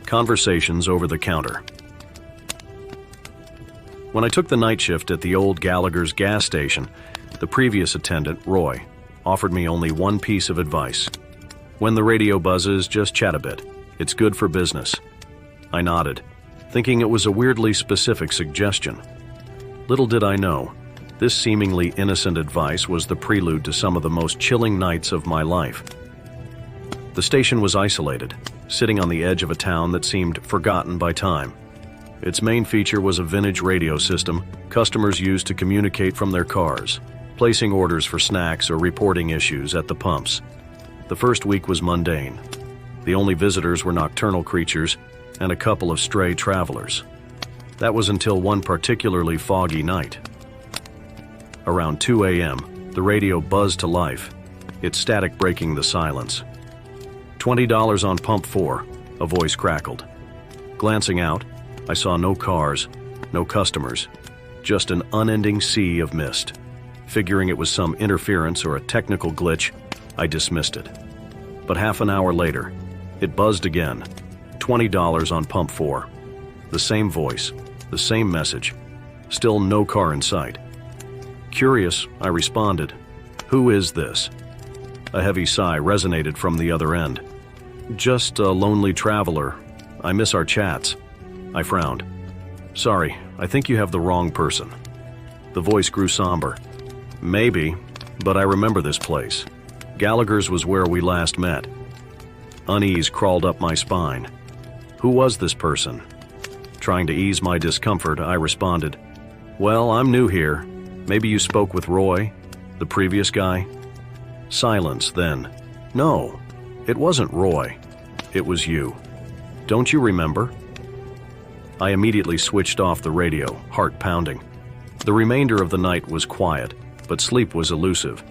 Conversations over the counter. When I took the night shift at the old Gallagher's gas station, the previous attendant, Roy, offered me only one piece of advice. When the radio buzzes, just chat a bit. It's good for business. I nodded, thinking it was a weirdly specific suggestion. Little did I know, this seemingly innocent advice was the prelude to some of the most chilling nights of my life. The station was isolated, sitting on the edge of a town that seemed forgotten by time. Its main feature was a vintage radio system customers used to communicate from their cars, placing orders for snacks or reporting issues at the pumps. The first week was mundane. The only visitors were nocturnal creatures and a couple of stray travelers. That was until one particularly foggy night. Around 2 a.m., the radio buzzed to life, its static breaking the silence. $20 on pump 4, a voice crackled. Glancing out, I saw no cars, no customers, just an unending sea of mist. Figuring it was some interference or a technical glitch, I dismissed it. But half an hour later, it buzzed again. $20 on pump 4. The same voice, the same message. Still no car in sight. Curious, I responded, "Who is this?" A heavy sigh resonated from the other end. "Just a lonely traveler. I miss our chats." I frowned. "Sorry, I think you have the wrong person." The voice grew somber. "Maybe, but I remember this place. Gallagher's was where we last met." Unease crawled up my spine. Who was this person? Trying to ease my discomfort, I responded, "Well, I'm new here. Maybe you spoke with Roy, the previous guy?" Silence then. "No, it wasn't Roy. It was you. Don't you remember?" I immediately switched off the radio, heart pounding. The remainder of the night was quiet, but sleep was elusive.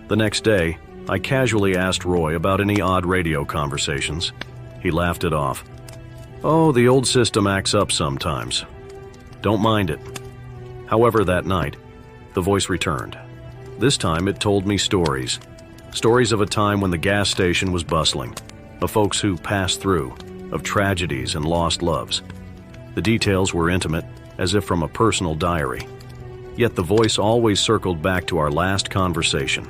The next day, I casually asked Roy about any odd radio conversations. He laughed it off. "Oh, the old system acts up sometimes. Don't mind it." However, that night, the voice returned. This time it told me stories. Stories of a time when the gas station was bustling, of folks who passed through, of tragedies and lost loves. The details were intimate, as if from a personal diary. Yet the voice always circled back to our last conversation.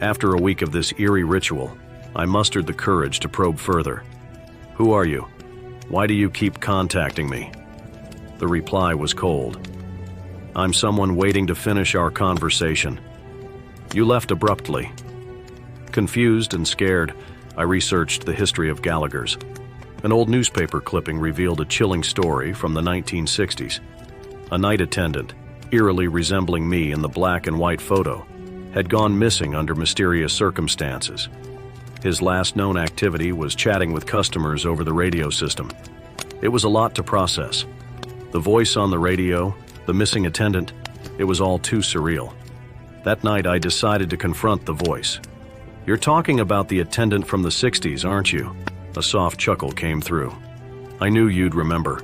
After a week of this eerie ritual, I mustered the courage to probe further. "Who are you? Why do you keep contacting me?" The reply was cold. "I'm someone waiting to finish our conversation. You left abruptly." Confused and scared, I researched the history of Gallagher's. An old newspaper clipping revealed a chilling story from the 1960s. A night attendant, eerily resembling me in the black and white photo, had gone missing under mysterious circumstances. His last known activity was chatting with customers over the radio system. It was a lot to process. The voice on the radio, the missing attendant, it was all too surreal. That night I decided to confront the voice. "You're talking about the attendant from the 60s, aren't you?" A soft chuckle came through. "I knew you'd remember."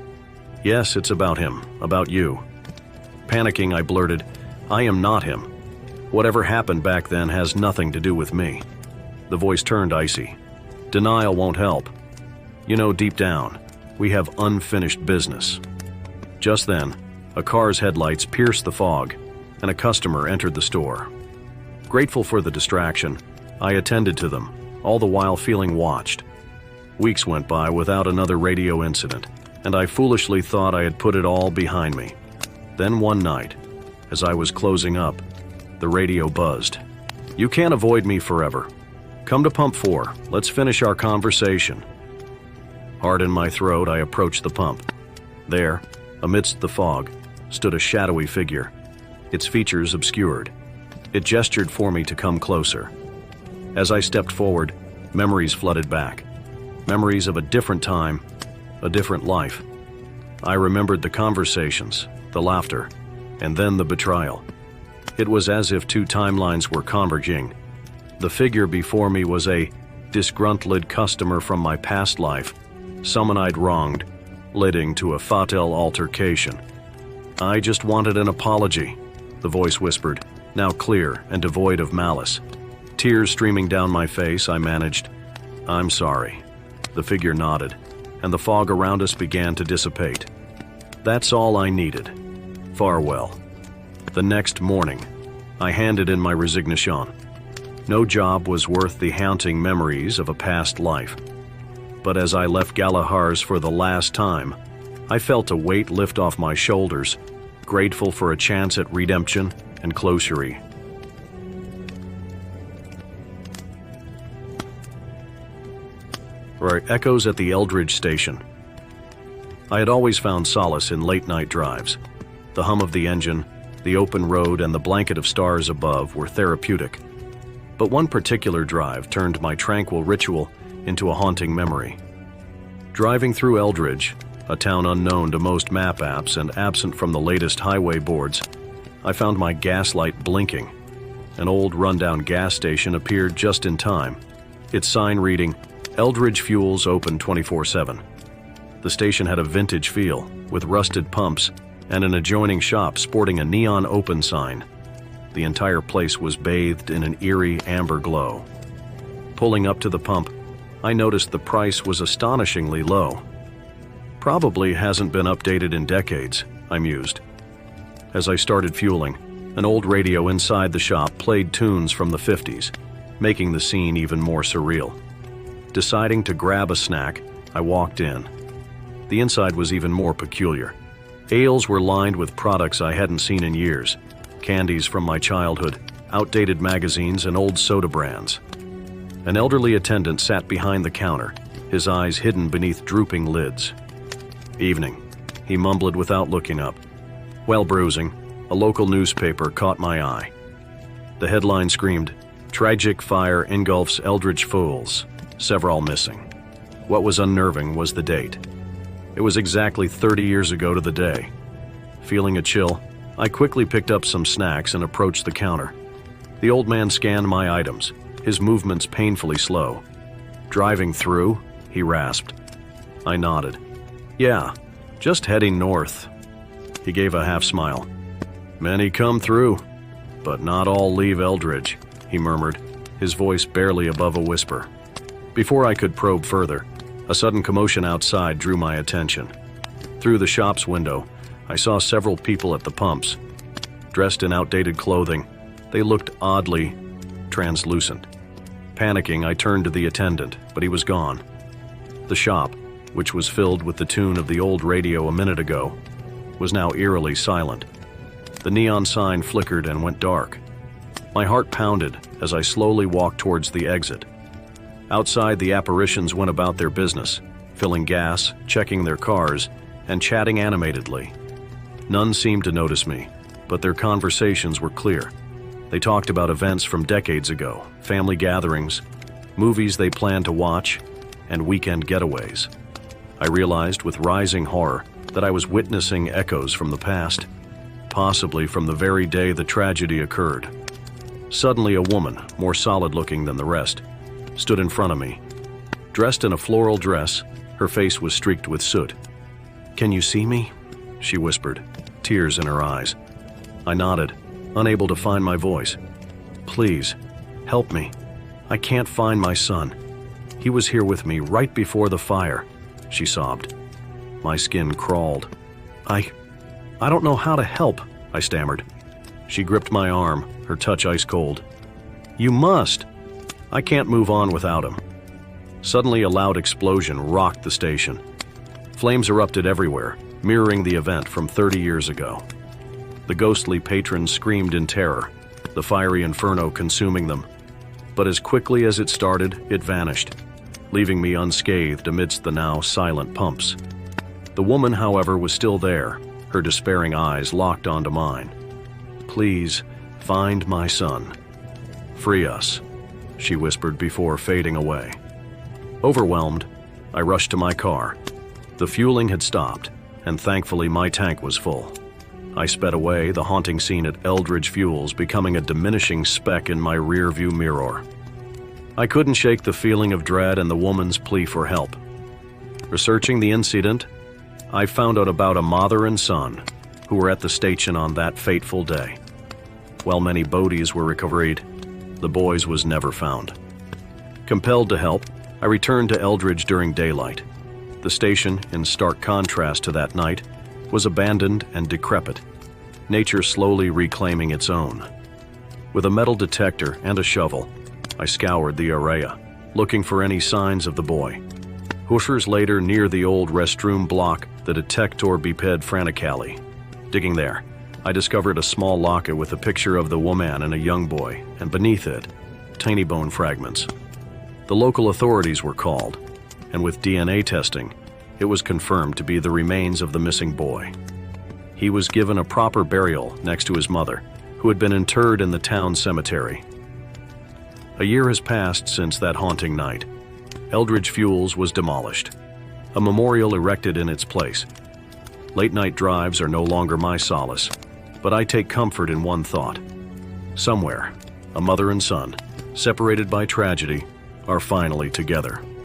"Yes, it's about him, about you." Panicking, I blurted, "I am not him. Whatever happened back then has nothing to do with me." The voice turned icy. "Denial won't help. You know, deep down, we have unfinished business." Just then, a car's headlights pierced the fog, and a customer entered the store. Grateful for the distraction, I attended to them, all the while feeling watched. Weeks went by without another radio incident, and I foolishly thought I had put it all behind me. Then one night, as I was closing up, the radio buzzed. "You can't avoid me forever. Come to pump 4, let's finish our conversation." Hard in my throat, I approached the pump. There, amidst the fog, stood a shadowy figure, its features obscured. It gestured for me to come closer. As I stepped forward, memories flooded back. Memories of a different time, a different life. I remembered the conversations, the laughter, and then the betrayal. It was as if two timelines were converging. The figure before me was a disgruntled customer from my past life, someone I'd wronged, leading to a fatal altercation. "I just wanted an apology," the voice whispered, now clear and devoid of malice. Tears streaming down my face, I managed, "I'm sorry." The figure nodded, and the fog around us began to dissipate. That's all I needed. Farewell. The next morning, I handed in my resignation. No job was worth the haunting memories of a past life. But as I left Galahars for the last time, I felt a weight lift off my shoulders, grateful for a chance at redemption and closure. Echoes at the Eldridge station. I had always found solace in late-night drives. The hum of the engine, the open road, and the blanket of stars above were therapeutic. But one particular drive turned my tranquil ritual into a haunting memory. Driving through Eldridge, a town unknown to most map apps and absent from the latest highway boards, I found my gas light blinking. An old rundown gas station appeared just in time, its sign reading, "Eldridge Fuels open 24/7. The station had a vintage feel, with rusted pumps and an adjoining shop sporting a neon open sign. The entire place was bathed in an eerie amber glow. Pulling up to the pump, I noticed the price was astonishingly low. Probably hasn't been updated in decades, I mused. As I started fueling, an old radio inside the shop played tunes from the 50s, making the scene even more surreal. Deciding to grab a snack, I walked in. The inside was even more peculiar. Aisles were lined with products I hadn't seen in years, candies from my childhood, outdated magazines, and old soda brands. An elderly attendant sat behind the counter, his eyes hidden beneath drooping lids. "Evening," he mumbled without looking up. While browsing, a local newspaper caught my eye. The headline screamed, "Tragic fire engulfs Eldridge Fools, several missing." What was unnerving was the date. It was exactly 30 years ago to the day. Feeling a chill, I quickly picked up some snacks and approached the counter. The old man scanned my items, his movements painfully slow. "Driving through?" he rasped. I nodded. "Yeah, just heading north." He gave a half smile. "Many come through, but not all leave Eldridge," he murmured, his voice barely above a whisper. Before I could probe further, a sudden commotion outside drew my attention. Through the shop's window, I saw several people at the pumps. Dressed in outdated clothing, they looked oddly translucent. Panicking, I turned to the attendant, but he was gone. The shop, which was filled with the tune of the old radio a minute ago, was now eerily silent. The neon sign flickered and went dark. My heart pounded as I slowly walked towards the exit. Outside, the apparitions went about their business, filling gas, checking their cars, and chatting animatedly. None seemed to notice me, but their conversations were clear. They talked about events from decades ago, family gatherings, movies they planned to watch, and weekend getaways. I realized with rising horror that I was witnessing echoes from the past, possibly from the very day the tragedy occurred. Suddenly, a woman, more solid-looking than the rest, stood in front of me. Dressed in a floral dress, her face was streaked with soot. "Can you see me?" she whispered, tears in her eyes. I nodded, unable to find my voice. "Please, help me. I can't find my son. He was here with me right before the fire," she sobbed. My skin crawled. I don't know how to help," I stammered. She gripped my arm, her touch ice cold. "You must. I can't move on without him." Suddenly, a loud explosion rocked the station. Flames erupted everywhere, mirroring the event from 30 years ago. The ghostly patrons screamed in terror, the fiery inferno consuming them. But as quickly as it started, it vanished, leaving me unscathed amidst the now silent pumps. The woman, however, was still there, her despairing eyes locked onto mine. "Please, find my son. Free us," she whispered before fading away. Overwhelmed, I rushed to my car. The fueling had stopped, and thankfully my tank was full. I sped away, the haunting scene at Eldridge Fuels becoming a diminishing speck in my rearview mirror. I couldn't shake the feeling of dread and the woman's plea for help. Researching the incident, I found out about a mother and son who were at the station on that fateful day. While many bodies were recovered, the boys was never found. Compelled to help, I returned to Eldridge during daylight. The station, in stark contrast to that night, was abandoned and decrepit, nature slowly reclaiming its own. With a metal detector and a shovel, I scoured the area, looking for any signs of the boy. Hours later, near the old restroom block, the detector beeped frantically. Digging there, I discovered a small locket with a picture of the woman and a young boy, and beneath it, tiny bone fragments. The local authorities were called, and with DNA testing, it was confirmed to be the remains of the missing boy. He was given a proper burial next to his mother, who had been interred in the town cemetery. A year has passed since that haunting night. Eldridge Fuels was demolished. A memorial erected in its place. Late-night drives are no longer my solace, but I take comfort in one thought. Somewhere, a mother and son, separated by tragedy, are finally together.